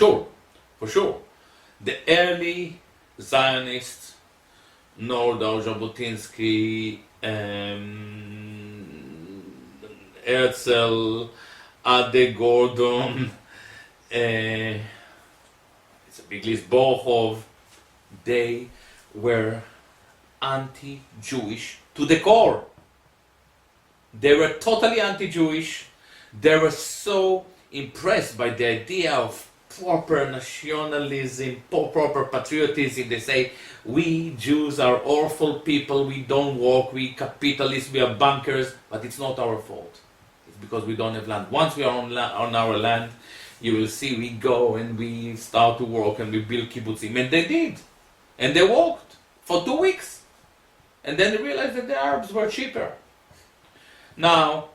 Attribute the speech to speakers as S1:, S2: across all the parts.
S1: sure, for sure. The early Zionists, Nordau, Jabotinsky, Herzl, Ade Gordon, it's a big list, Bohov, they were anti-Jewish to the core. They were totally anti-Jewish. They were so impressed by the idea of proper nationalism, proper patriotism. They say, we Jews are awful people, we don't work, we capitalists, we are bankers, but it's not our fault. It's because we don't have land. Once we are on our land, you will see we go and we start to work and we build kibbutzim. And they did. And they worked for 2 weeks. And then they realized that the Arabs were cheaper. Now,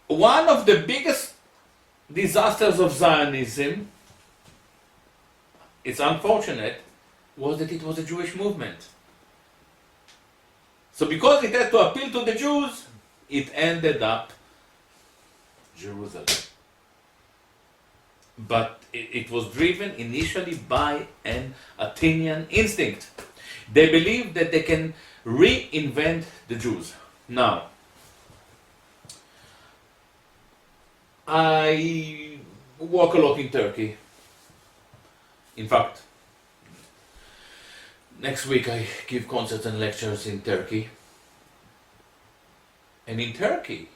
S1: one of the biggest disasters of Zionism, it's unfortunate, was that it was a Jewish movement. So because it had to appeal to the Jews, it ended up Jerusalem. But it was driven initially by an Athenian instinct. They believed that they can reinvent the Jews. Now, I work a lot in Turkey. In fact, next week I give concerts and lectures in Turkey. And in Turkey,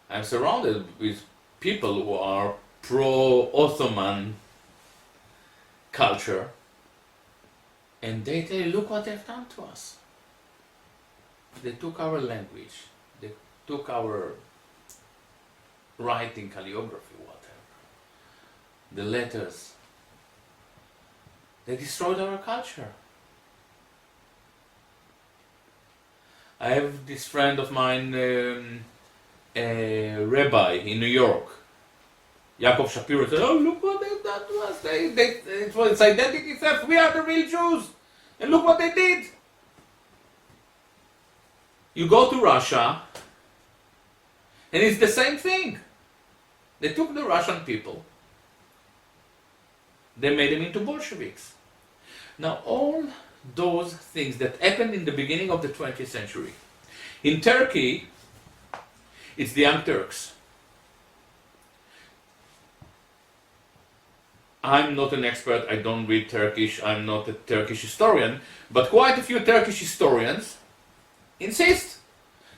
S1: I'm surrounded with people who are pro-Ottoman culture. And they tell, look what they've done to us. They took our language. They took our writing, calligraphy, whatever. The letters. They destroyed our culture. I have this friend of mine, a rabbi in New York, Yaakov Shapiro, said, oh, look what they've done to us. It's identity theft. We are the real Jews. And look what they did. You go to Russia, and it's the same thing. They took the Russian people. They made them into Bolsheviks. Now, all those things that happened in the beginning of the 20th century. In Turkey, it's the Young Turks. I'm not an expert, I don't read Turkish, I'm not a Turkish historian, but quite a few Turkish historians insist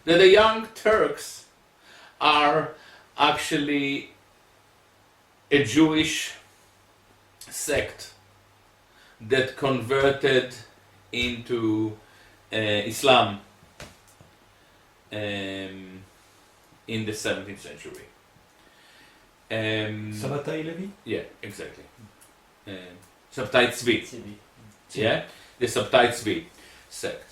S1: that the Young Turks are actually a Jewish sect that converted into Islam in the 17th century.
S2: Sabbatai Levi?
S1: Yeah, exactly. Sabbatai Tzvi. Yeah, the Sabbatai Tzvi sect.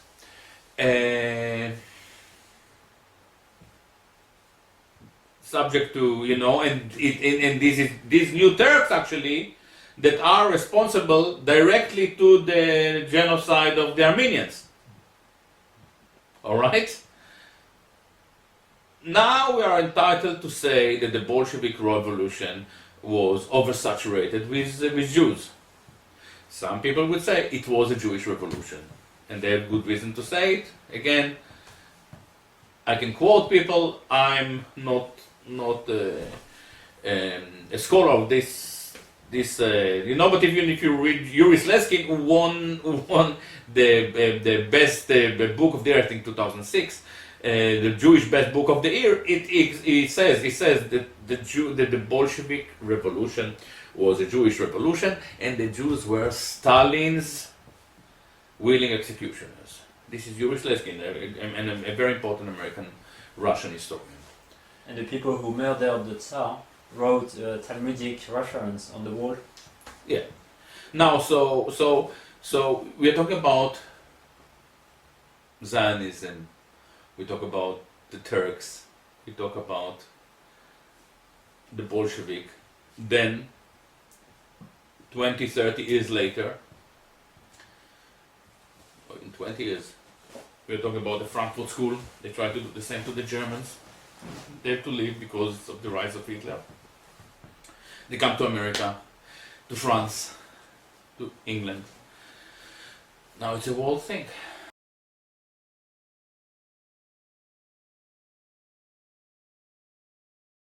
S1: Subject to, and these new Turks actually that are responsible directly to the genocide of the Armenians. All right? Now we are entitled to say that the Bolshevik Revolution was oversaturated with Jews. Some people would say it was a Jewish revolution, and they have good reason to say it. Again, I can quote people. I'm not a scholar of this, but even if you read Yuri Sleskin, who won the best book of the year, I think 2006, the Jewish best book of the year, it says that the Bolshevik Revolution was a Jewish revolution, and the Jews were Stalin's willing executioners. This is Yuri Sleskin, a very important American Russian historian.
S3: And the people who murdered the Tsar wrote Talmudic reference on the wall.
S1: Yeah. Now, so we are talking about Zionism. We talk about the Turks. We talk about the Bolshevik. Then, 20, 30 years later, or in 20 years, we are talking about the Frankfurt School. They try to do the same to the Germans. They have to leave because of the rise of Hitler. They come to America. to France, to England. Now it's a world thing.